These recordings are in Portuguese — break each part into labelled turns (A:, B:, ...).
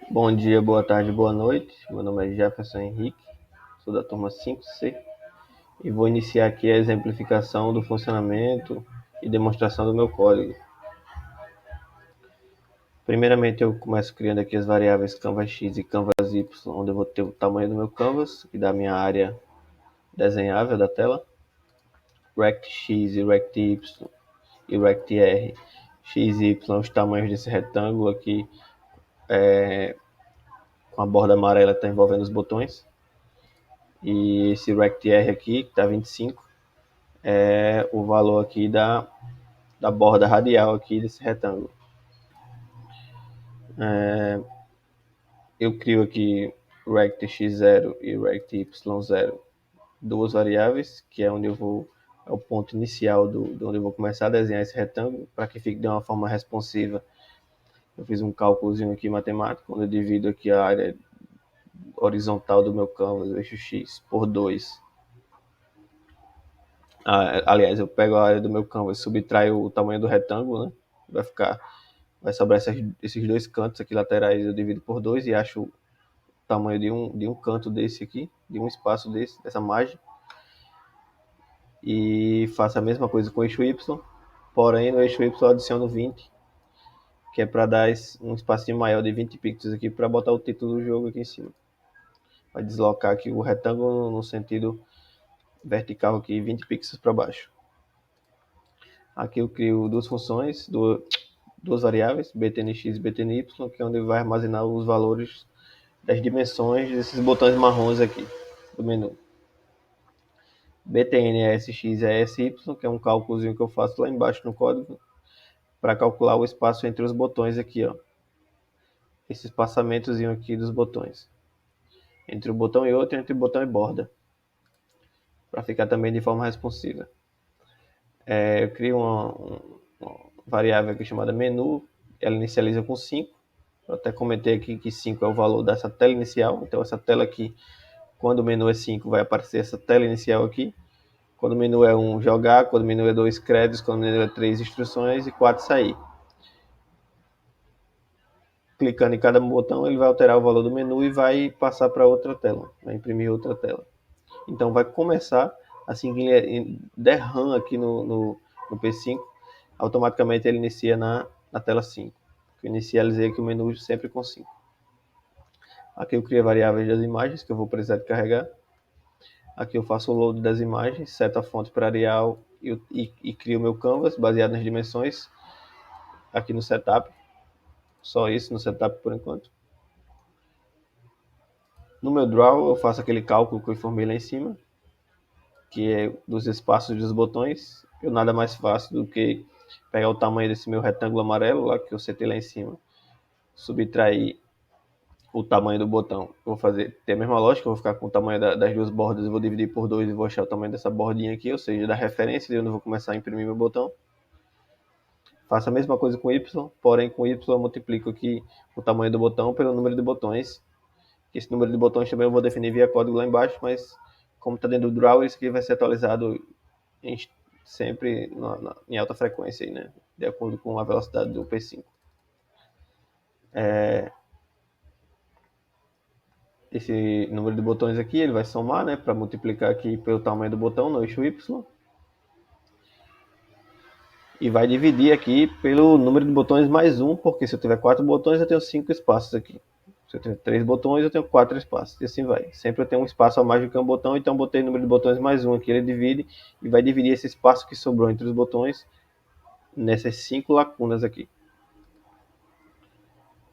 A: Bom dia, boa tarde, boa noite. Meu nome é Jefferson Henrique, sou da turma 5C e vou iniciar aqui a exemplificação do funcionamento e demonstração do meu código. Primeiramente, eu começo criando aqui as variáveis canvas x e canvas y, onde eu vou ter o tamanho do meu canvas e da minha área desenhável da tela. Rect x e rect y e rect r, x e y, os tamanhos desse retângulo aqui com a borda amarela que está envolvendo os botões. E esse rect r aqui, que está 25, é o valor aqui da borda radial aqui desse retângulo. Eu crio aqui rect x0 e rect y0, duas variáveis, que é onde eu vou é o ponto inicial de onde eu vou começar a desenhar esse retângulo, para que fique de uma forma responsiva. Eu fiz um cálculozinho aqui matemático, onde eu divido aqui a área horizontal do meu canvas, o eixo x, por 2. Aliás, eu pego a área do meu canvas, subtraio o tamanho do retângulo, né? Vai sobrar esses dois cantos aqui laterais, eu divido por 2 e acho o tamanho de um canto desse aqui, de um espaço dessa margem. E faço a mesma coisa com o eixo Y, porém no eixo Y eu adiciono 20, que é para dar um espacinho maior de 20 pixels aqui para botar o título do jogo aqui em cima. Vai deslocar aqui o retângulo no sentido vertical aqui, 20 pixels para baixo. Aqui eu crio duas funções, duas variáveis, btnx e btny, que é onde vai armazenar os valores das dimensões desses botões marrons aqui do menu. btnsx é sy, que é um cálculozinho que eu faço lá embaixo no código para calcular o espaço entre os botões aqui, ó. Esse espaçamentozinho aqui dos botões. Entre um botão e outro, entre botão e borda. Para ficar também de forma responsiva. Eu crio uma variável aqui chamada menu, ela inicializa com 5. Eu até comentei aqui que 5 é o valor dessa tela inicial, então essa tela aqui, quando o menu é 5, vai aparecer essa tela inicial aqui. Quando o menu é 1, jogar, quando o menu é 2, créditos, quando o menu é 3, instruções e 4, sair. Clicando em cada botão, ele vai alterar o valor do menu e vai passar para outra tela, vai imprimir outra tela. Então vai começar, assim que ele der RAM aqui no P5, automaticamente ele inicia na tela 5. Eu inicializei aqui o menu sempre com 5. Aqui eu crio variáveis das imagens que eu vou precisar de carregar. Aqui eu faço o load das imagens, seto a fonte para Arial e crio o meu canvas baseado nas dimensões aqui no setup. Só isso no setup por enquanto. No meu draw eu faço aquele cálculo que eu informei lá em cima, que é dos espaços dos botões. Eu nada mais faço do que pegar o tamanho desse meu retângulo amarelo lá que eu setei lá em cima, subtrair o tamanho do botão. Eu vou ter a mesma lógica, eu vou ficar com o tamanho das duas bordas, eu vou dividir por 2 e vou achar o tamanho dessa bordinha aqui, ou seja, da referência de onde eu vou começar a imprimir meu botão. Faço a mesma coisa com Y, porém com Y eu multiplico aqui o tamanho do botão pelo número de botões. Esse número de botões também eu vou definir via código lá embaixo, mas como está dentro do draw, isso aqui vai ser atualizado sempre em alta frequência, aí, né? De acordo com a velocidade do P5. Esse número de botões aqui ele vai somar, né, para multiplicar aqui pelo tamanho do botão no eixo Y. E vai dividir aqui pelo número de botões mais 1, porque se eu tiver 4 botões, eu tenho 5 espaços aqui. Se eu tenho 3 botões, eu tenho 4 espaços. E assim vai. Sempre eu tenho um espaço a mais do que um botão, então eu botei o número de botões mais 1 aqui. Ele divide e vai dividir esse espaço que sobrou entre os botões nessas 5 lacunas aqui.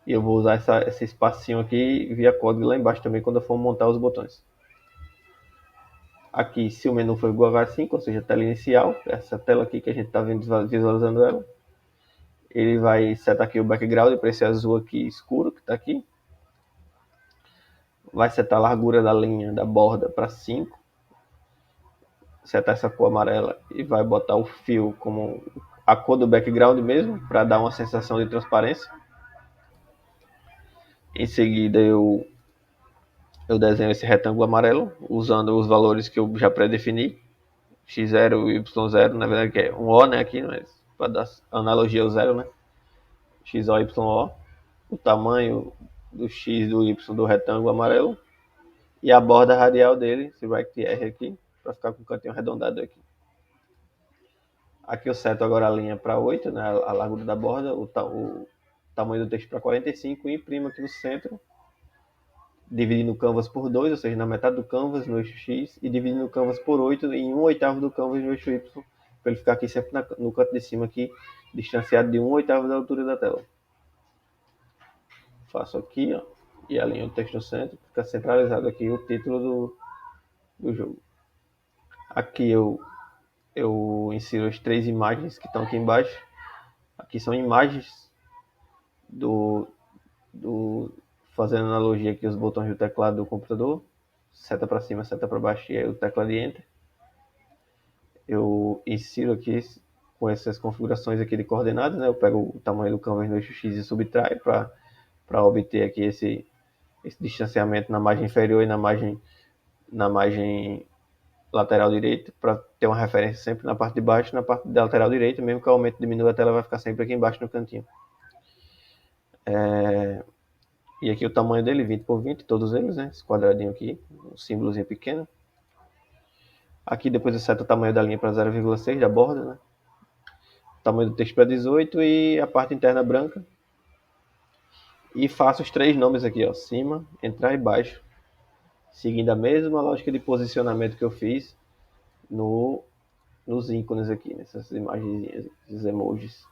A: E eu vou usar esse espacinho aqui via código lá embaixo também quando eu for montar os botões. Aqui, se o menu for igual a H5, ou seja, a tela inicial, essa tela aqui que a gente está visualizando ela, ele vai setar aqui o background para esse azul aqui escuro que está aqui. Vai setar a largura da linha da borda para 5. Setar essa cor amarela e vai botar o fio como a cor do background mesmo, para dar uma sensação de transparência. Em seguida eu desenho esse retângulo amarelo usando os valores que eu já pré-defini, x0 e y0, na verdade que é um O, né, aqui, mas para dar analogia ao zero, né, x, o, y, o. O tamanho do X, do Y do retângulo amarelo e a borda radial dele, esse rectr aqui, para ficar com o cantinho arredondado aqui. Aqui eu seto agora a linha para 8, né, a largura da borda, o tamanho do texto para 45 e imprimo aqui no centro, dividindo o canvas por 2, ou seja, na metade do canvas no eixo X, e dividindo o canvas por 8 em 1/8 do canvas no eixo Y, para ele ficar aqui sempre no canto de cima, aqui, distanciado de 1/8 da altura da tela. Faço aqui, ó, e alinho o texto no centro, fica centralizado aqui o título do jogo. Aqui eu insiro as 3 imagens que estão aqui embaixo. Aqui são imagens do, fazendo analogia aqui os botões do teclado do computador, seta para cima, seta para baixo e aí o teclado de Enter. Eu insiro aqui com essas configurações aqui de coordenadas, né? Eu pego o tamanho do canvas no eixo X e subtraio para obter aqui esse distanciamento na margem inferior e na margem lateral direita, para ter uma referência sempre na parte de baixo, na parte da lateral direita, mesmo que o aumento diminua, a tela vai ficar sempre aqui embaixo no cantinho. E aqui o tamanho dele, 20 por 20, todos eles, né? Esse quadradinho aqui, um símbolozinho pequeno. Aqui depois eu seto o tamanho da linha para 0,6 da borda, né? O tamanho do texto para 18 e a parte interna branca. E faço os 3 nomes aqui, ó, cima, entrar e baixo, seguindo a mesma lógica de posicionamento que eu fiz nos ícones aqui, nessas imagens, esses emojis.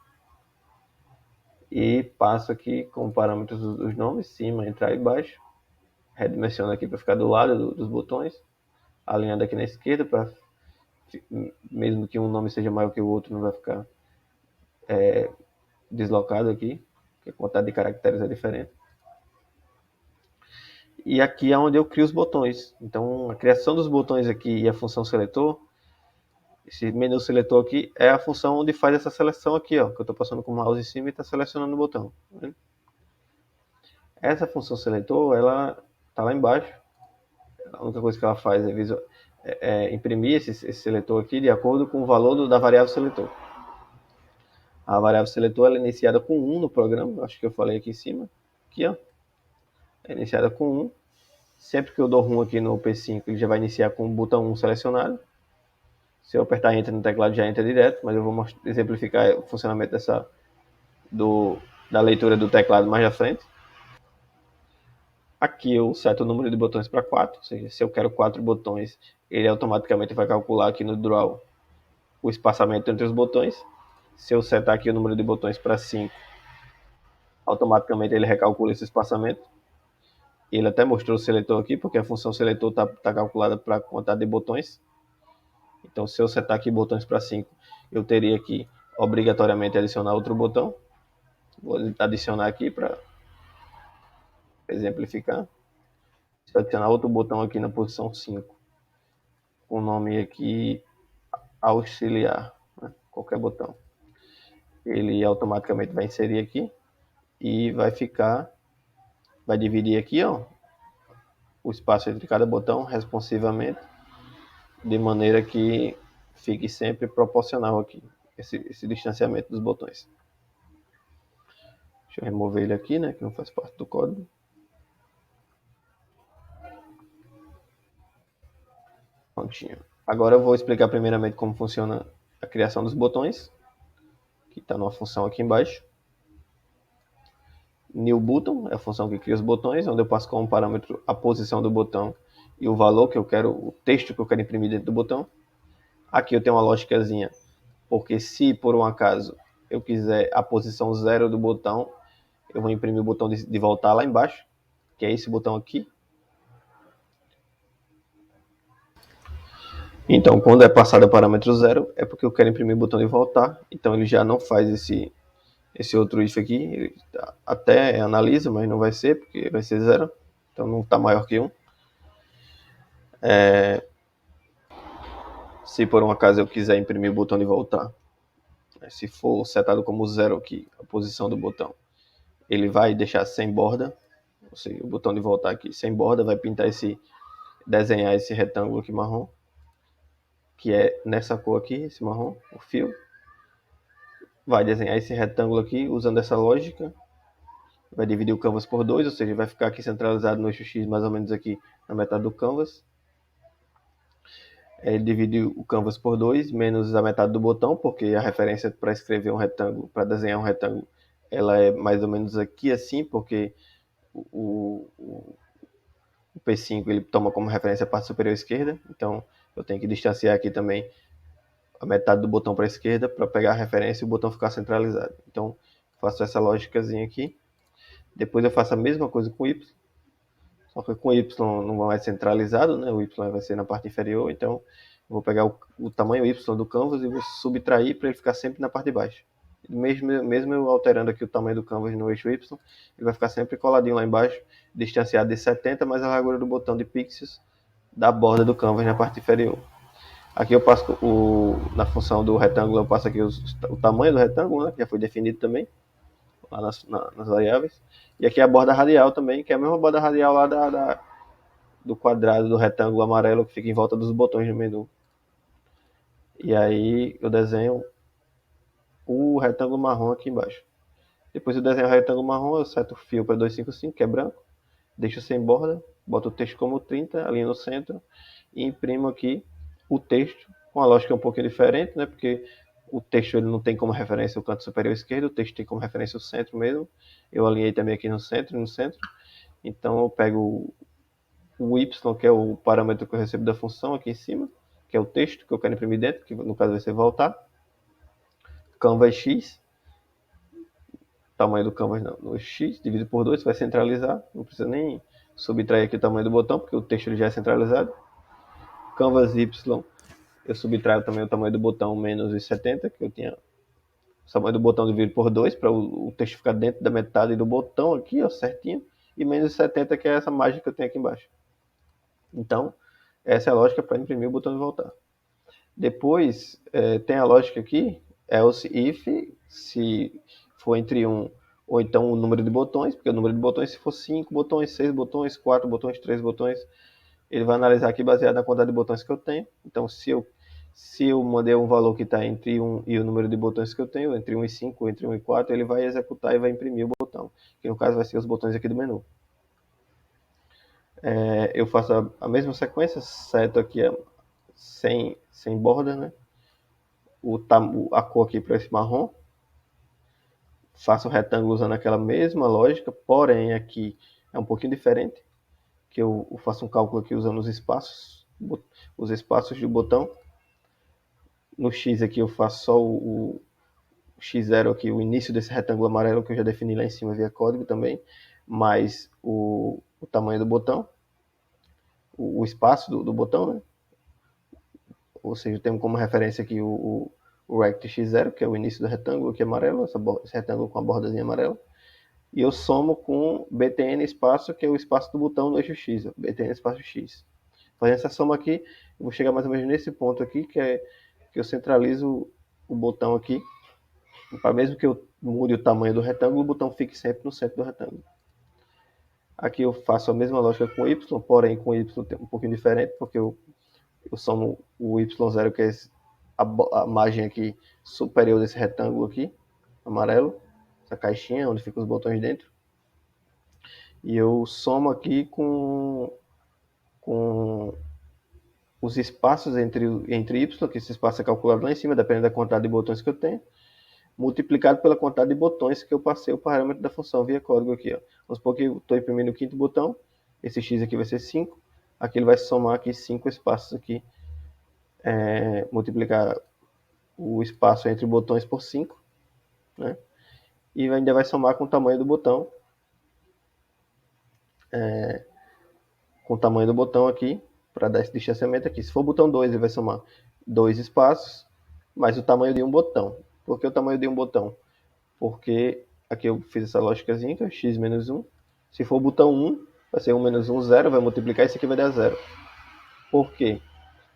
A: E passo aqui com parâmetros dos nomes, cima, entrar e baixo. Redimensiono aqui para ficar do lado dos botões. Alinhando aqui na esquerda, para mesmo que um nome seja maior que o outro, não vai ficar deslocado aqui, porque a quantidade de caracteres é diferente. E aqui é onde eu crio os botões. Então, a criação dos botões aqui e a função seletor, esse menu seletor aqui é a função onde faz essa seleção aqui, ó, que eu estou passando com o mouse em cima e está selecionando o botão. Né? Essa função seletor, ela está lá embaixo. A única coisa que ela faz é imprimir esse seletor aqui de acordo com o valor da variável seletor. A variável seletor ela é iniciada com 1 no programa, acho que eu falei aqui em cima. Aqui, ó. É iniciada com 1. Sempre que eu dou RUM aqui no P5, ele já vai iniciar com o botão 1 selecionado. Se eu apertar Enter no teclado, já entra direto, mas eu vou exemplificar o funcionamento da leitura do teclado mais à frente. Aqui eu seto o número de botões para 4, ou seja, se eu quero 4 botões, ele automaticamente vai calcular aqui no Draw o espaçamento entre os botões. Se eu setar aqui o número de botões para 5, automaticamente ele recalcula esse espaçamento. Ele até mostrou o seletor aqui, porque a função seletor está calculada para a quantidade de botões. Então, se eu setar aqui botões para 5, eu teria que obrigatoriamente adicionar outro botão. Vou adicionar aqui para exemplificar. Se eu adicionar outro botão aqui na posição 5, com o nome aqui auxiliar, né? Qualquer botão, ele automaticamente vai inserir aqui e vai dividir aqui, ó, o espaço entre cada botão responsivamente, de maneira que fique sempre proporcional aqui, esse distanciamento dos botões. Deixa eu remover ele aqui, né, que não faz parte do código. Prontinho. Agora eu vou explicar primeiramente como funciona a criação dos botões, que está numa função aqui embaixo. New Button é a função que cria os botões, onde eu passo como parâmetro a posição do botão e o valor que eu quero, o texto que eu quero imprimir dentro do botão. Aqui eu tenho uma lógicazinha, porque se por um acaso eu quiser a posição 0 do botão, eu vou imprimir o botão de voltar lá embaixo, que é esse botão aqui. Então, quando é passado o parâmetro 0, é porque eu quero imprimir o botão de voltar. Então, ele já não faz esse outro if aqui. Ele até analisa, mas não vai ser, porque vai ser 0. Então, não está maior que 1. Se por um acaso eu quiser imprimir o botão de voltar, se for setado como 0 aqui, a posição do botão, ele vai deixar sem borda. Ou seja, o botão de voltar aqui sem borda vai desenhar esse retângulo aqui marrom, que é nessa cor aqui, esse marrom, o fio. Vai desenhar esse retângulo aqui usando essa lógica vai dividir o canvas por 2, ou seja, vai ficar aqui centralizado no eixo X, mais ou menos aqui na metade do canvas. Ele divide o canvas por 2, menos a metade do botão, porque a referência para escrever um retângulo, para desenhar um retângulo, ela é mais ou menos aqui assim, porque o P5 ele toma como referência a parte superior esquerda, então eu tenho que distanciar aqui também a metade do botão para a esquerda para pegar a referência e o botão ficar centralizado. Então faço essa lógicazinha aqui. Depois eu faço a mesma coisa com o Y, só que com o Y não vai ser centralizado, né? O Y vai ser na parte inferior, então eu vou pegar o tamanho Y do canvas e vou subtrair para ele ficar sempre na parte de baixo. Mesmo eu alterando aqui o tamanho do canvas no eixo Y, ele vai ficar sempre coladinho lá embaixo, distanciado de 70 mais a largura do botão de pixels da borda do canvas na parte inferior. Aqui eu passo na função do retângulo, eu passo aqui o tamanho do retângulo, né, que já foi definido também, lá nas variáveis. E aqui a borda radial também, que é a mesma borda radial lá do quadrado do retângulo amarelo que fica em volta dos botões do menu. E aí eu desenho o retângulo marrom aqui embaixo. Depois eu desenho o retângulo marrom, eu seto o fio para 255, que é branco, deixo sem borda, boto o texto como 30, ali no centro, e imprimo aqui o texto, com a lógica um pouquinho diferente, né? Porque o texto ele não tem como referência o canto superior esquerdo, o texto tem como referência o centro mesmo. Eu alinhei também aqui no centro, Então eu pego o y, que é o parâmetro que eu recebo da função aqui em cima, que é o texto que eu quero imprimir dentro, que no caso vai ser voltar. Canvas x, tamanho do canvas não, no x, dividido por 2, vai centralizar, não precisa nem subtrair aqui o tamanho do botão, porque o texto ele já é centralizado. Canvas y, eu subtraio também o tamanho do botão menos os 70, que eu tinha o tamanho do botão dividido por 2, para o texto ficar dentro da metade do botão aqui, ó, certinho, e menos 70, que é essa margem que eu tenho aqui embaixo. Então, essa é a lógica para imprimir o botão de voltar. Depois, tem a lógica aqui, else if, se for entre 1 ou então o número de botões, porque o número de botões, se for 5 botões, 6 botões, 4 botões, 3 botões, ele vai analisar aqui baseado na quantidade de botões que eu tenho. Então, se eu mandei um valor que está entre 1 e o número de botões que eu tenho, entre 1 e 5, entre 1 e 4, ele vai executar e vai imprimir o botão, que no caso vai ser os botões aqui do menu. Eu faço a mesma sequência, seto aqui sem borda, né? A cor aqui para esse marrom. Faço o retângulo usando aquela mesma lógica, porém aqui é um pouquinho diferente, que eu faço um cálculo aqui usando os espaços do botão. No X aqui eu faço só o X0 aqui, o início desse retângulo amarelo que eu já defini lá em cima via código também, mais o tamanho do botão, o espaço do botão, né? Ou seja, temos como referência aqui o rect x0, que é o início do retângulo aqui amarelo, esse retângulo com a bordazinha amarela. E eu somo com btn espaço, que é o espaço do botão no eixo x, btn espaço x. Fazendo essa soma aqui, eu vou chegar mais ou menos nesse ponto aqui, que eu centralizo o botão aqui, para mesmo que eu mude o tamanho do retângulo, o botão fique sempre no centro do retângulo. Aqui eu faço a mesma lógica com y, porém com y um pouquinho diferente, porque eu somo o y0, que é a margem aqui superior desse retângulo aqui, amarelo, essa caixinha onde ficam os botões dentro. E eu somo aqui com os espaços entre y, que esse espaço é calculado lá em cima, dependendo da quantidade de botões que eu tenho, multiplicado pela quantidade de botões que eu passei o parâmetro da função via código aqui. Ó. Vamos supor que eu estou imprimindo o quinto botão, esse x aqui vai ser 5, aqui ele vai somar aqui 5 espaços aqui, multiplicar o espaço entre botões por 5, né? E ainda vai somar com o tamanho do botão, aqui, para dar esse distanciamento aqui. Se for o botão 2, ele vai somar 2 espaços, mais o tamanho de um botão. Por que o tamanho de um botão? Porque aqui eu fiz essa lógicazinha, que é x menos 1. Se for o botão 1, vai ser 1 menos 1, 0, vai multiplicar, isso aqui vai dar 0. Por quê?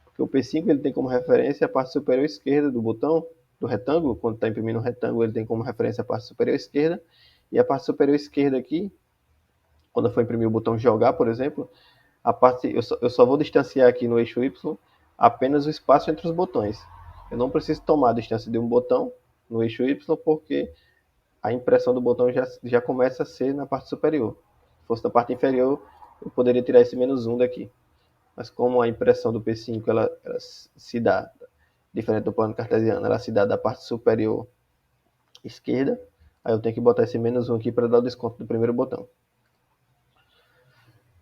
A: Porque o P5 ele tem como referência a parte superior esquerda do botão, do retângulo. Quando está imprimindo um retângulo, ele tem como referência a parte superior esquerda. E a parte superior esquerda aqui, quando eu for imprimir o botão jogar, por exemplo, eu só vou distanciar aqui no eixo Y apenas o espaço entre os botões. Eu não preciso tomar a distância de um botão no eixo Y, porque a impressão do botão já começa a ser na parte superior. Se fosse na parte inferior, eu poderia tirar esse -1 daqui. Mas como a impressão do P5 ela se dá, diferente do plano cartesiano, ela se dá da parte superior esquerda, aí eu tenho que botar esse -1 aqui para dar o desconto do primeiro botão.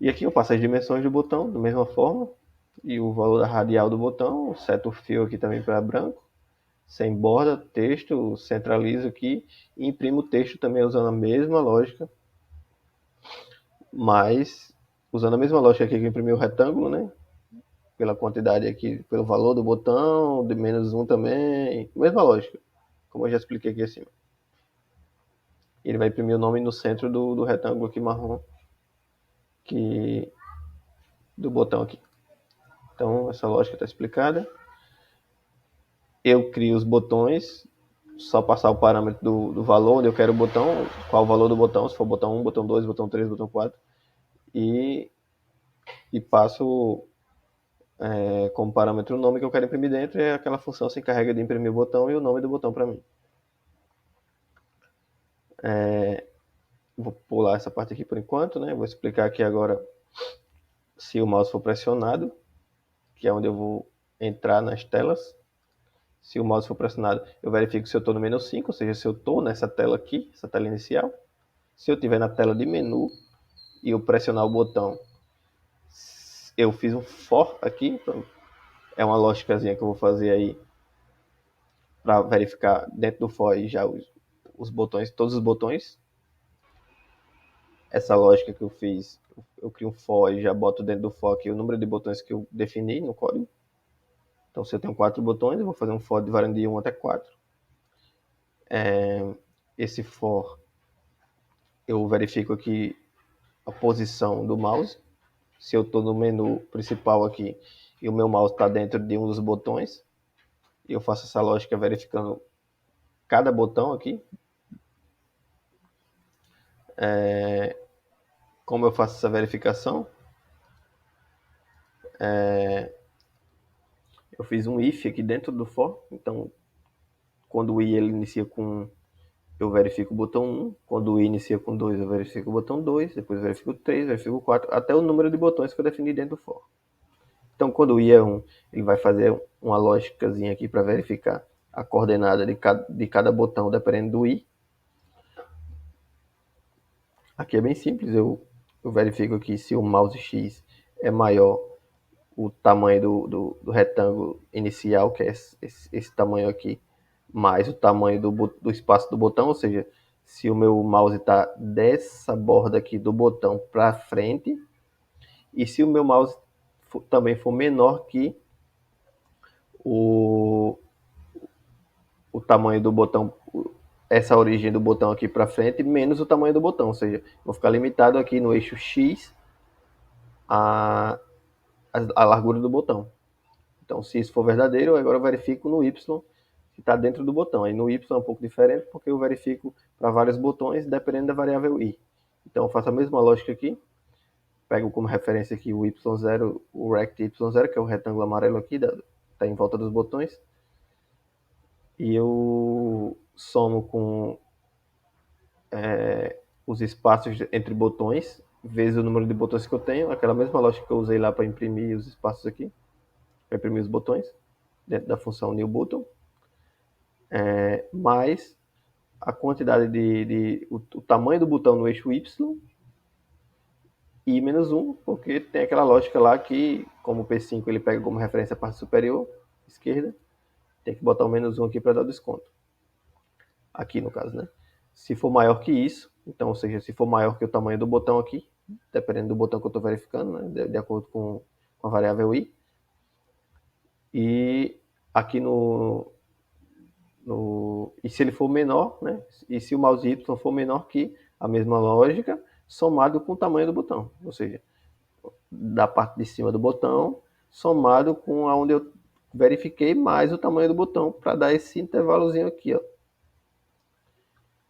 A: E aqui eu passo as dimensões do botão da mesma forma, e o valor da radial do botão, seto o fio aqui também para branco, sem borda, texto, centralizo aqui e imprimo o texto também usando a mesma lógica, mas usando a mesma lógica aqui que eu imprimi o retângulo, né? Pela quantidade aqui, pelo valor do botão, de -1 também, mesma lógica, como eu já expliquei aqui acima. Ele vai imprimir o nome no centro do retângulo aqui marrom, que, do botão aqui. Então, essa lógica está explicada. Eu crio os botões, só passar o parâmetro do valor onde eu quero o botão, qual o valor do botão, se for botão 1, botão 2, botão 3, botão 4, e passo como parâmetro o nome que eu quero imprimir dentro, e aquela função se encarrega de imprimir o botão e o nome do botão para mim. Vou pular essa parte aqui por enquanto, né? Vou explicar aqui agora se o mouse for pressionado, que é onde eu vou entrar nas telas. Se o mouse for pressionado, eu verifico se eu estou no -5, ou seja, se eu estou nessa tela aqui, essa tela inicial. Se eu estiver na tela de menu e eu pressionar o botão, eu fiz um for aqui, então é uma lógicazinha que eu vou fazer aí para verificar dentro do for já os botões, todos os botões. Essa lógica que eu fiz, eu crio um for e já boto dentro do for aqui o número de botões que eu defini no código. Então, se eu tenho 4 botões, eu vou fazer um for de variando de 1 até 4. Esse for, eu verifico aqui a posição do mouse. Se eu estou no menu principal aqui e o meu mouse está dentro de um dos botões, eu faço essa lógica verificando cada botão aqui. Como eu faço essa verificação? Eu fiz um if aqui dentro do for, então quando o i ele inicia com 1, eu verifico o botão 1, quando o i inicia com 2, eu verifico o botão 2, depois eu verifico o 3, verifico o 4, até o número de botões que eu defini dentro do for. Então quando o i é 1, ele vai fazer uma lógicazinha aqui para verificar a coordenada de cada botão dependendo do i. Aqui é bem simples, eu verifico aqui se o mouse X é maior o tamanho do retângulo inicial, que é esse tamanho aqui, mais o tamanho do espaço do botão, ou seja, se o meu mouse está dessa borda aqui do botão para frente, e se o meu mouse também for menor que o tamanho do botão, essa origem do botão aqui para frente, menos o tamanho do botão, ou seja, vou ficar limitado aqui no eixo X a largura do botão. Então, se isso for verdadeiro, agora eu verifico no Y que está dentro do botão. Aí no Y é um pouco diferente, porque eu verifico para vários botões, dependendo da variável i. Então, eu faço a mesma lógica aqui. Pego como referência aqui o Y0, o rect Y0, que é o retângulo amarelo aqui, está em volta dos botões. E eu somo com os espaços entre botões, vezes o número de botões que eu tenho. Aquela mesma lógica que eu usei lá para imprimir os espaços aqui, para imprimir os botões, dentro da função new button. Mais a quantidade o tamanho do botão no eixo Y e -1, porque tem aquela lógica lá que, como o P5 ele pega como referência a parte superior, esquerda, tem que botar o -1 aqui para dar o desconto. Aqui no caso, né? Se for maior que isso, então, ou seja, se for maior que o tamanho do botão aqui, dependendo do botão que eu estou verificando, né? De acordo com a variável i. E aqui e se ele for menor, né? E se o mouse Y for menor que a mesma lógica, somado com o tamanho do botão, ou seja, da parte de cima do botão, somado com aonde eu verifiquei mais o tamanho do botão, para dar esse intervalozinho aqui, ó.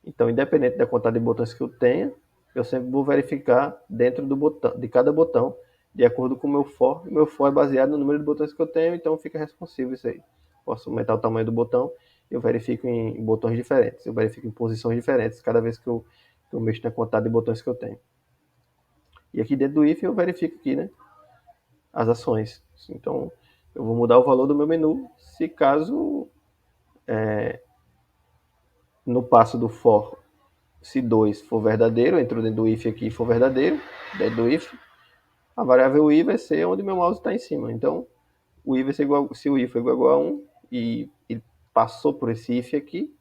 A: Então, independente da quantidade de botões que eu tenha, eu sempre vou verificar dentro do botão, de cada botão, de acordo com o meu for. O meu for é baseado no número de botões que eu tenho, então fica responsivo isso aí. Posso aumentar o tamanho do botão eu verifico em botões diferentes, eu verifico em posições diferentes cada vez que eu mexo na quantidade de botões que eu tenho. E aqui dentro do if eu verifico aqui, né, as ações. Então, eu vou mudar o valor do meu menu se caso no passo do for, se 2 for verdadeiro, entrou dentro do if aqui e for verdadeiro, dentro do if, a variável i vai ser onde meu mouse está em cima. Então, o i vai ser igual, se o i for igual a 1 e ele passou por esse if aqui,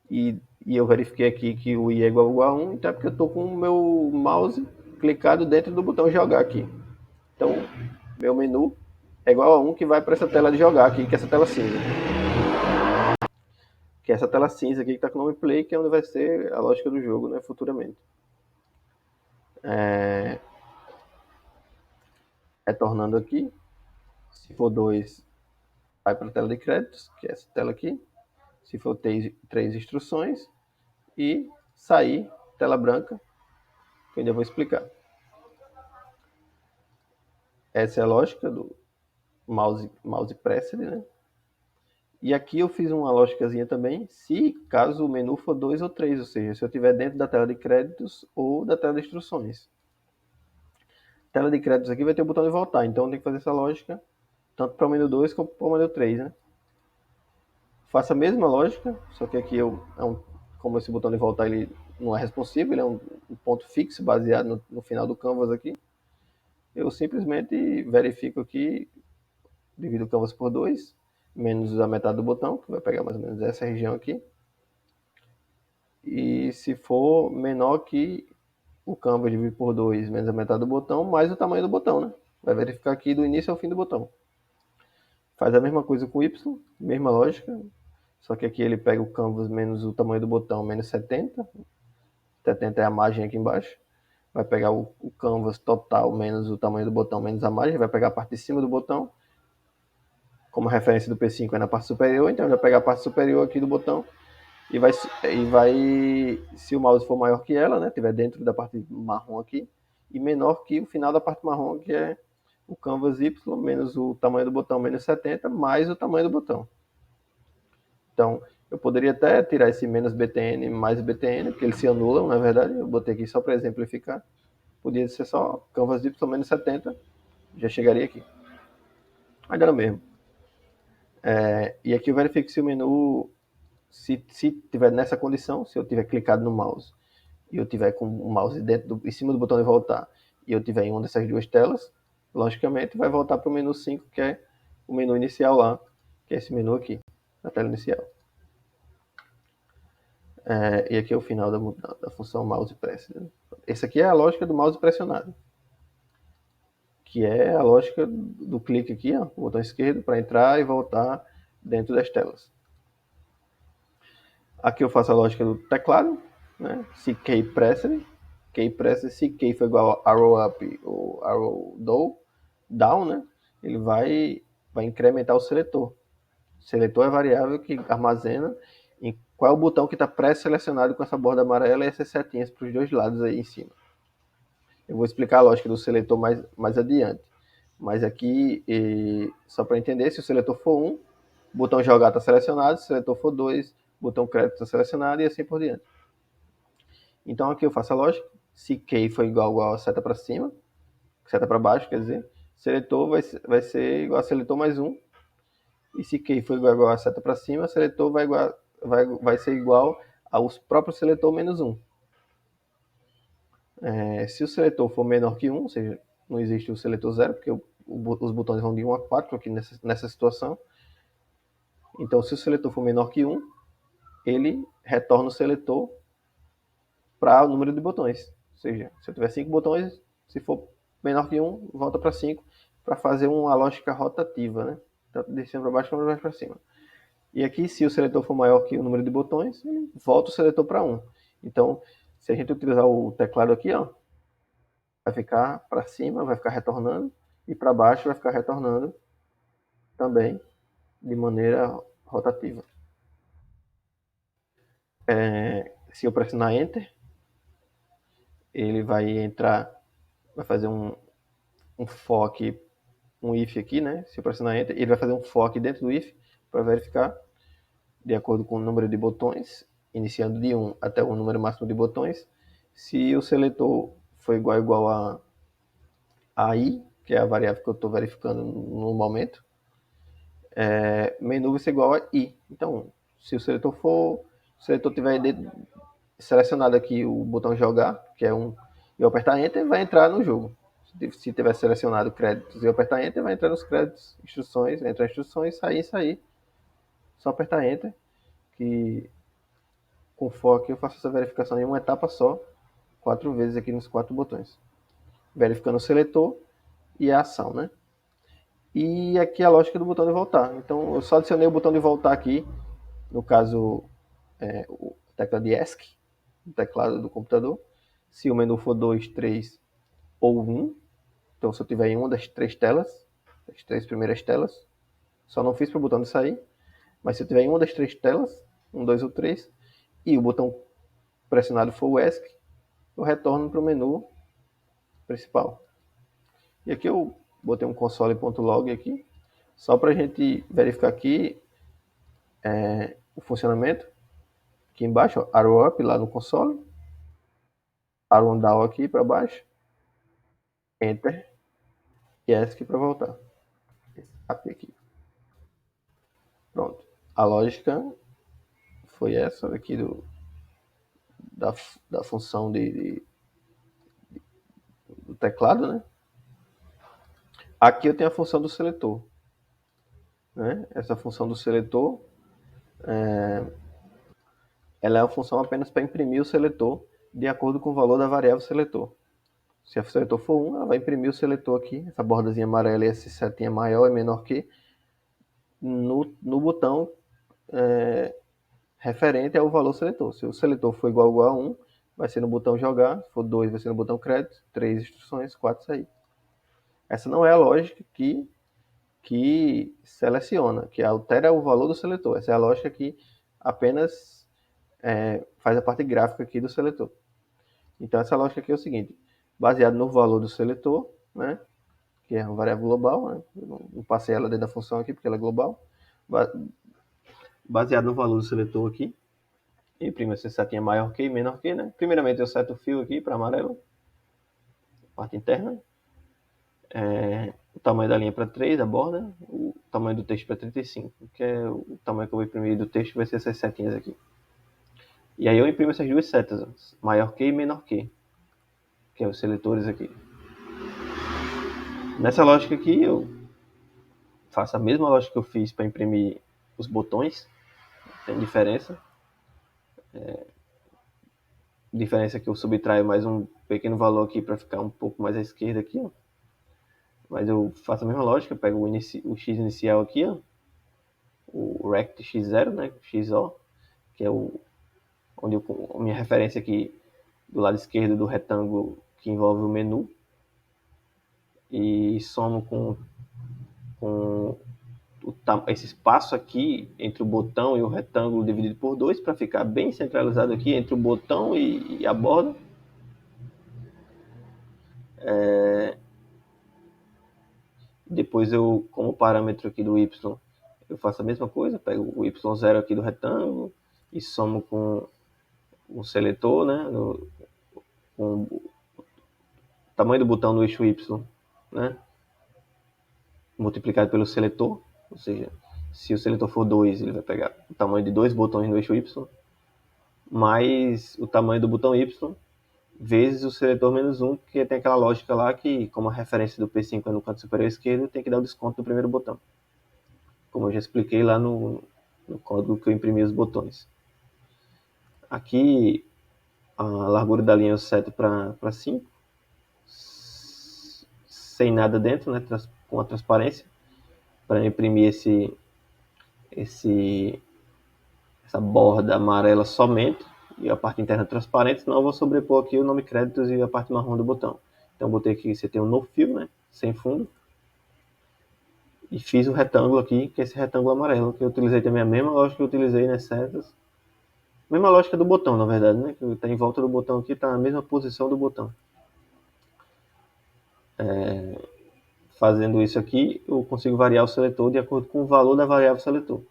A: e eu verifiquei aqui que o i é igual a 1, então é porque eu estou com o meu mouse clicado dentro do botão jogar aqui. Então, meu menu é igual a 1 que vai para essa tela de jogar aqui, que é essa tela cinza. Que é essa tela cinza aqui que está com o nome Play, que é onde vai ser a lógica do jogo, né, futuramente. Retornando aqui, se for 2, vai para a tela de créditos, que é essa tela aqui. Se for 3 instruções, e sair, tela branca, que eu ainda vou explicar. Essa é a lógica do mouse pressed, né? E aqui eu fiz uma lógicazinha também, se caso o menu for 2 ou 3, ou seja, se eu estiver dentro da tela de créditos ou da tela de instruções. Tela de créditos aqui vai ter o botão de voltar, então tem que fazer essa lógica tanto para o menu 2 como para o menu 3, né? Faço a mesma lógica, só que aqui como esse botão de voltar ele não é responsivo, ele é um ponto fixo baseado no final do canvas aqui. Eu simplesmente verifico aqui, divido o canvas por 2, menos a metade do botão, que vai pegar mais ou menos essa região aqui. E se for menor que o canvas dividido por 2 menos a metade do botão, mais o tamanho do botão, né? Vai verificar aqui do início ao fim do botão. Faz a mesma coisa com o Y, mesma lógica, só que aqui ele pega o canvas menos o tamanho do botão, menos 70. 70 é a margem aqui embaixo. Vai pegar o canvas total menos o tamanho do botão, menos a margem. Vai pegar a parte de cima do botão. Como a referência do P5 é na parte superior, então ele vai pegar a parte superior aqui do botão e vai, se o mouse for maior que ela, né, tiver dentro da parte marrom aqui, e menor que o final da parte marrom, que é o canvas Y menos o tamanho do botão menos 70 mais o tamanho do botão. Então, eu poderia até tirar esse menos BTN mais BTN, porque eles se anulam, na verdade. Eu botei aqui só para exemplificar. Podia ser só canvas Y menos 70, já chegaria aqui. Ainda no mesmo. E aqui eu verifico se o menu, se tiver nessa condição, se eu tiver clicado no mouse e eu tiver com o mouse em cima do botão de voltar e eu tiver em uma dessas duas telas, logicamente vai voltar para o menu 5, que é o menu inicial lá, que é esse menu aqui, na tela inicial. E aqui é o final da função mouse press. Né? Esse aqui é a lógica do mouse pressionado, que é a lógica do clique aqui, ó, o botão esquerdo, para entrar e voltar dentro das telas. Aqui eu faço a lógica do teclado, né? Se key pressed, se key for igual a arrow up ou arrow down, né? Ele vai incrementar o seletor. O seletor é a variável que armazena em qual é o botão que está pré-selecionado com essa borda amarela e essas setinhas para os dois lados aí em cima. Eu vou explicar a lógica do seletor mais adiante. Mas aqui, só para entender, se o seletor for 1, o botão jogar está selecionado, se o seletor for 2, o botão crédito está selecionado e assim por diante. Então aqui eu faço a lógica, se key for igual a seta para cima, seta para baixo, quer dizer, seletor vai ser igual a seletor mais 1, e se key for igual a seta para cima, seletor vai ser igual ao próprio seletor menos 1. Se o seletor for menor que 1, ou seja, não existe o seletor 0, porque os botões vão de 1 a 4 aqui nessa situação. Então, se o seletor for menor que 1, ele retorna o seletor para o número de botões. Ou seja, se eu tiver 5 botões, se for menor que 1, volta para 5, para fazer uma lógica rotativa, né? Tanto de cima para baixo como de baixo para cima. E aqui, se o seletor for maior que o número de botões, ele volta o seletor para 1. Então, se a gente utilizar o teclado aqui, ó, vai ficar para cima, vai ficar retornando, e para baixo vai ficar retornando também de maneira rotativa. Se eu pressionar Enter, ele vai entrar, vai fazer um for aqui, um if aqui, né? Se eu pressionar Enter, ele vai fazer um for aqui dentro do if para verificar. de acordo com o número de botões, iniciando de 1 até o número máximo de botões. Se o seletor for igual a i, que é a variável que eu estou verificando no momento, menu vai ser igual a i. Então, se o seletor tiver selecionado aqui o botão jogar, que é um, e eu apertar Enter, vai entrar no jogo. Se tiver selecionado créditos e eu apertar Enter, vai entrar nos créditos, instruções, entrar instruções, sair. Só apertar Enter, que com foco eu faço essa verificação em uma etapa só, 4 vezes aqui nos 4 botões. Verificando o seletor e a ação, né? E aqui a lógica do botão de voltar. Então eu só adicionei o botão de voltar aqui, no caso, o tecla de ESC, o teclado do computador. Se o menu for 2, 3 ou 1, então se eu tiver em uma das 3 telas, as 3 primeiras telas, só não fiz para o botão de sair, mas se eu tiver em uma das 3 telas, 1, 2 ou 3, e o botão pressionado for o ESC, eu retorno para o menu principal. E aqui eu botei um console.log aqui, só para a gente verificar aqui o funcionamento. Aqui embaixo, ó, arrow up lá no console, arrow down aqui para baixo, enter e ESC para voltar. Aqui. Pronto. A lógica foi essa aqui da função do teclado, né? Aqui eu tenho a função do seletor, né? Essa função do seletor, ela é uma função apenas para imprimir o seletor de acordo com o valor da variável seletor. Se o seletor for 1, ela vai imprimir o seletor aqui, essa bordazinha amarela e essa setinha maior e menor que, no botão referente ao valor seletor. Se o seletor for igual a 1, vai ser no botão jogar, se for 2, vai ser no botão crédito, 3 instruções, 4 sair. Essa não é a lógica que seleciona, que altera o valor do seletor. Essa é a lógica que apenas faz a parte gráfica aqui do seletor. Então essa lógica aqui é o seguinte: baseado no valor do seletor, né, que é uma variável global, né, eu não passei ela dentro da função aqui porque ela é global, baseado no valor do seletor aqui, imprimo essa setinha maior que e menor que, né? Primeiramente eu seto o fio aqui para amarelo, parte interna, o tamanho da linha para 3, da borda, o tamanho do texto para 35, que é o tamanho que eu vou imprimir do texto, vai ser essas setinhas aqui. E aí eu imprimo essas duas setas, maior que e menor que é os seletores aqui. Nessa lógica aqui eu faço a mesma lógica que eu fiz para imprimir os botões, tem diferença. Diferença que eu subtraio mais um pequeno valor aqui para ficar um pouco mais à esquerda aqui, ó. Mas eu faço a mesma lógica, pego o x inicial aqui, ó, o rect x0, né, xo, que é onde a minha referência aqui do lado esquerdo do retângulo que envolve o menu, e somo com esse espaço aqui entre o botão e o retângulo dividido por 2 para ficar bem centralizado aqui entre o botão e a borda. Depois eu, como parâmetro aqui do y, eu faço a mesma coisa, pego o y0 aqui do retângulo e somo com o seletor, né, com o tamanho do botão no eixo y, né, multiplicado pelo seletor, ou seja, se o seletor for 2, ele vai pegar o tamanho de 2 botões no eixo y, mais o tamanho do botão y, vezes o seletor menos 1, porque tem aquela lógica lá que, como a referência do P5 é no canto superior esquerdo, tem que dar o desconto do primeiro botão. Como eu já expliquei lá no código que eu imprimi os botões. Aqui, a largura da linha eu seto para 5, sem nada dentro, né, com a transparência, para imprimir essa borda amarela somente, e a parte interna transparente, senão eu vou sobrepor aqui o nome créditos e a parte marrom do botão. Então eu botei aqui, você tem um no fill, né, sem fundo, e fiz o retângulo aqui, que é esse retângulo amarelo, que eu utilizei também a mesma lógica que eu utilizei nas setas, mesma lógica do botão, na verdade, né, que está em volta do botão aqui, está na mesma posição do botão. Fazendo isso aqui, eu consigo variar o seletor de acordo com o valor da variável seletor.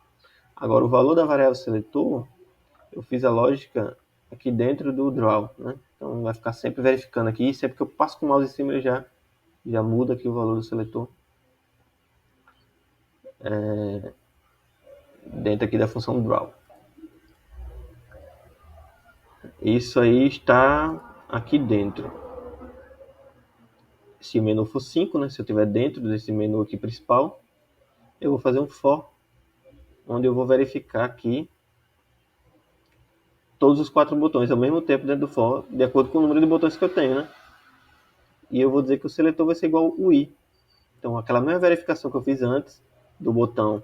A: Agora, o valor da variável seletor, eu fiz a lógica aqui dentro do draw, né? Então, vai ficar sempre verificando aqui, sempre que eu passo com o mouse em cima, ele já muda aqui o valor do seletor. Dentro aqui da função draw. Isso aí está aqui dentro. Se o menu for 5, né? Se eu estiver dentro desse menu aqui principal, eu vou fazer um for, onde eu vou verificar aqui todos os 4 botões ao mesmo tempo dentro do for, de acordo com o número de botões que eu tenho, né? E eu vou dizer que o seletor vai ser igual ao i. Então, aquela mesma verificação que eu fiz antes do botão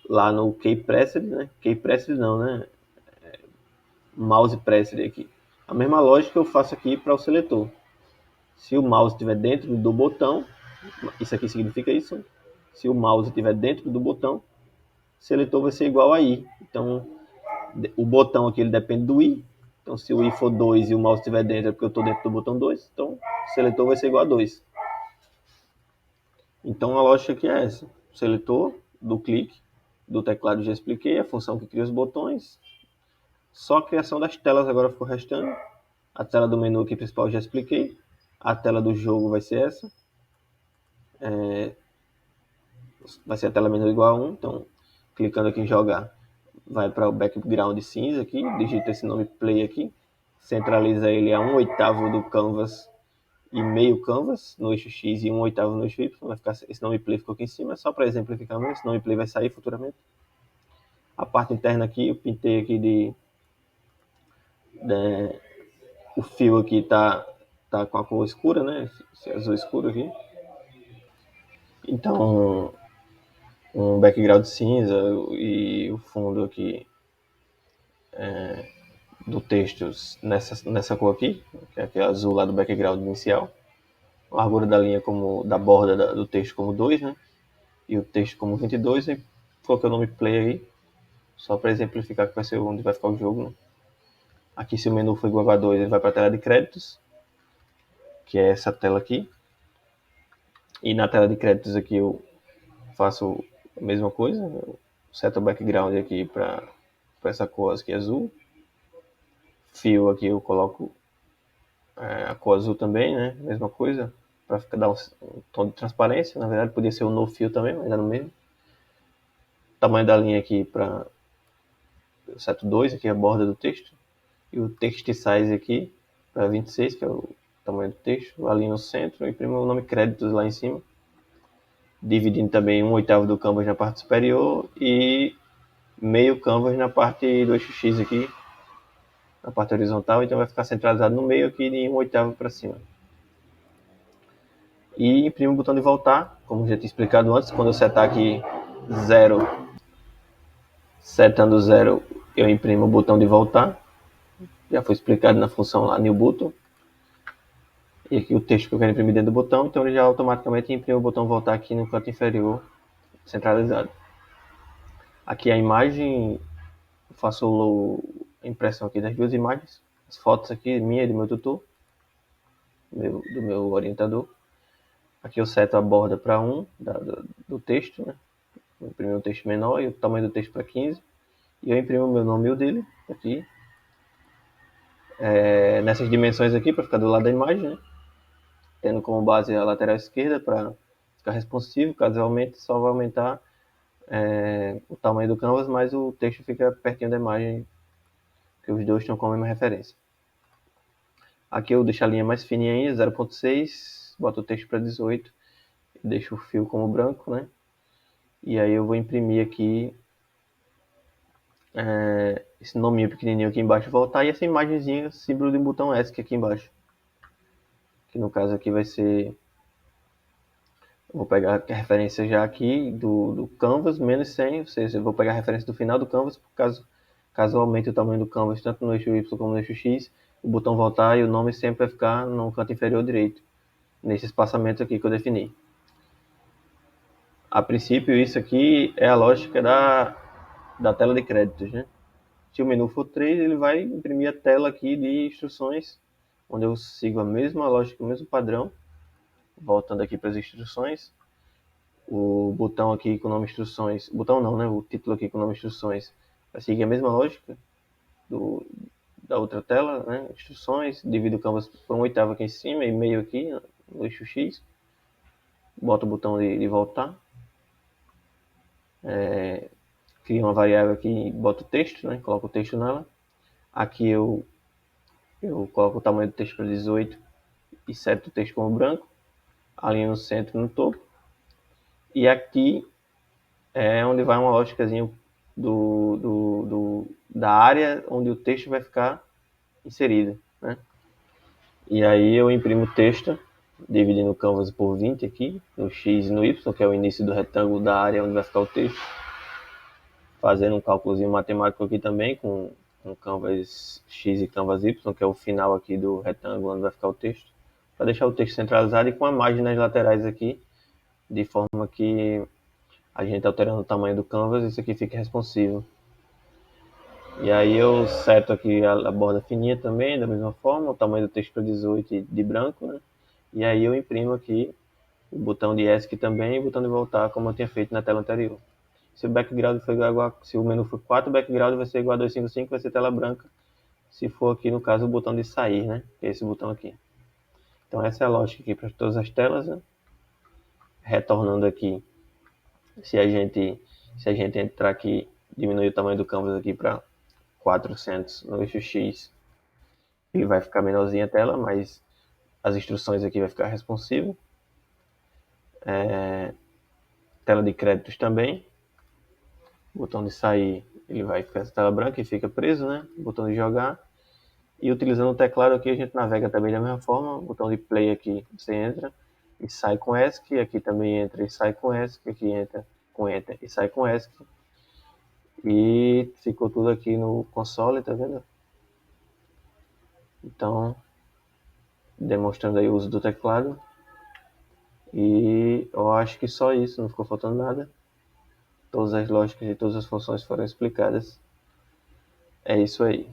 A: lá no Key Pressed, né? Key Pressed não, né? Mouse Pressed aqui. A mesma lógica eu faço aqui para o seletor. Se o mouse estiver dentro do botão, isso aqui significa isso. Se o mouse estiver dentro do botão, o seletor vai ser igual a i. Então, o botão aqui ele depende do i. Então, se o i for 2 e o mouse estiver dentro, é porque eu estou dentro do botão 2. Então, o seletor vai ser igual a 2. Então, a lógica aqui é essa. O seletor do clique do teclado já expliquei, a função que cria os botões. Só a criação das telas agora ficou restando. A tela do menu aqui principal já expliquei. A tela do jogo vai ser essa. Vai ser a tela menu igual a 1. Então, clicando aqui em jogar, vai para o background cinza aqui, digita esse nome play aqui, centraliza ele a 1/8 do canvas e meio canvas no eixo X e 1/8 no eixo Y. Vai ficar, esse nome play ficou aqui em cima, só para exemplificar mesmo. Esse nome play vai sair futuramente. A parte interna aqui, eu pintei aqui o fio aqui tá com a cor escura, né? Esse azul escuro aqui. Então, um background cinza e o fundo aqui do texto nessa cor aqui, que é azul lá do background inicial. A largura da linha como da borda do texto como 2, né? E o texto como 22, e coloquei o nome play aí, só para exemplificar que vai ser onde vai ficar o jogo, né? Aqui, se o menu for igual a 2, ele vai para a tela de créditos, que é essa tela aqui. E na tela de créditos aqui eu faço a mesma coisa, eu seto o background aqui para essa cor aqui azul. Fio aqui eu coloco a cor azul também, né? Mesma coisa, para dar um tom de transparência. Na verdade, podia ser um no fio também, mas dá no mesmo. Tamanho da linha aqui para seto 2, aqui é a borda do texto. E o text size aqui para 26, que é o tamanho do texto. Ali no centro, eu imprimo o nome créditos lá em cima. Dividindo também 1/8 do canvas na parte superior e meio canvas na parte do eixo X aqui, na parte horizontal, então vai ficar centralizado no meio aqui de 1/8 para cima. E imprimo o botão de voltar, como já tinha explicado antes, quando eu setar aqui 0, setando 0, eu imprimo o botão de voltar, já foi explicado na função lá, new button. E aqui o texto que eu quero imprimir dentro do botão, então ele já automaticamente imprime o botão voltar aqui no canto inferior, centralizado. Aqui a imagem, eu faço a impressão aqui das duas imagens, as fotos aqui, minha e do meu tutor, do meu orientador. Aqui eu seto a borda para 1 do texto, né? Eu imprimo um texto menor e o tamanho do texto para 15. E eu imprimo o meu nome e o dele aqui. Nessas dimensões aqui, para ficar do lado da imagem, né? Tendo como base a lateral esquerda para ficar responsivo. Casualmente só vai aumentar o tamanho do canvas, mas o texto fica pertinho da imagem, que os dois estão com a mesma referência. Aqui eu deixo a linha mais fininha ainda, 0.6, boto o texto para 18, deixo o fio como branco, né? E aí eu vou imprimir aqui esse nominho pequenininho aqui embaixo, voltar, e essa imagenzinha, símbolo de um botão ESC aqui embaixo. Que no caso aqui vai ser... Eu vou pegar a referência já aqui do canvas, menos 100, ou seja, eu vou pegar a referência do final do canvas, caso aumente o tamanho do canvas, tanto no eixo Y como no eixo X, o botão voltar e o nome sempre vai ficar no canto inferior direito, nesse espaçamento aqui que eu defini. A princípio, isso aqui é a lógica da tela de créditos, né? Se o menu for 3, ele vai imprimir a tela aqui de instruções, onde eu sigo a mesma lógica, o mesmo padrão. Voltando aqui para as instruções, O botão aqui com o nome instruções, botão não, né? O título aqui com o nome instruções vai seguir a mesma lógica do, da outra tela, né? Instruções, divido o canvas por 1/8 aqui em cima e meio aqui no eixo X. Boto o botão de voltar. Crio uma variável aqui e boto o texto, né? Coloco o texto nela. Aqui eu coloco o tamanho do texto para 18 e seto o texto como branco. Alinho no centro e no topo. E aqui é onde vai uma lógicazinha da área onde o texto vai ficar inserido, né? E aí eu imprimo o texto, dividindo o canvas por 20 aqui, no X e no Y, que é o início do retângulo da área onde vai ficar o texto. Fazendo um cálculozinho matemático aqui também, com canvas X e canvas Y, que é o final aqui do retângulo onde vai ficar o texto. Para deixar o texto centralizado e com a margem nas laterais aqui, de forma que a gente alternando o tamanho do canvas, isso aqui fica responsivo. E aí eu seto aqui a borda fininha também, da mesma forma, o tamanho do texto para 18 de branco, né? E aí eu imprimo aqui o botão de ESC também e o botão de voltar, como eu tinha feito na tela anterior. Se o background for igual a, se o menu for 4, o background vai ser igual a 255, vai ser tela branca. Se for aqui, no caso, o botão de sair, né? Que é esse botão aqui. Então essa é a lógica aqui para todas as telas, né? Retornando aqui, se a gente entrar aqui, diminuir o tamanho do canvas aqui para 400 no eixo X, ele vai ficar menorzinha a tela, mas as instruções aqui vai ficar responsivo. Tela de créditos também. O botão de sair, ele vai ficar essa tela branca e fica preso, né? O botão de jogar. E utilizando o teclado aqui, a gente navega também da mesma forma. O botão de play aqui, você entra e sai com ESC. Aqui também entra e sai com ESC. Aqui entra com Enter e sai com ESC. E ficou tudo aqui no console, tá vendo? Então, demonstrando aí o uso do teclado. E eu acho que só isso, não ficou faltando nada. Todas as lógicas e todas as funções foram explicadas. É isso aí.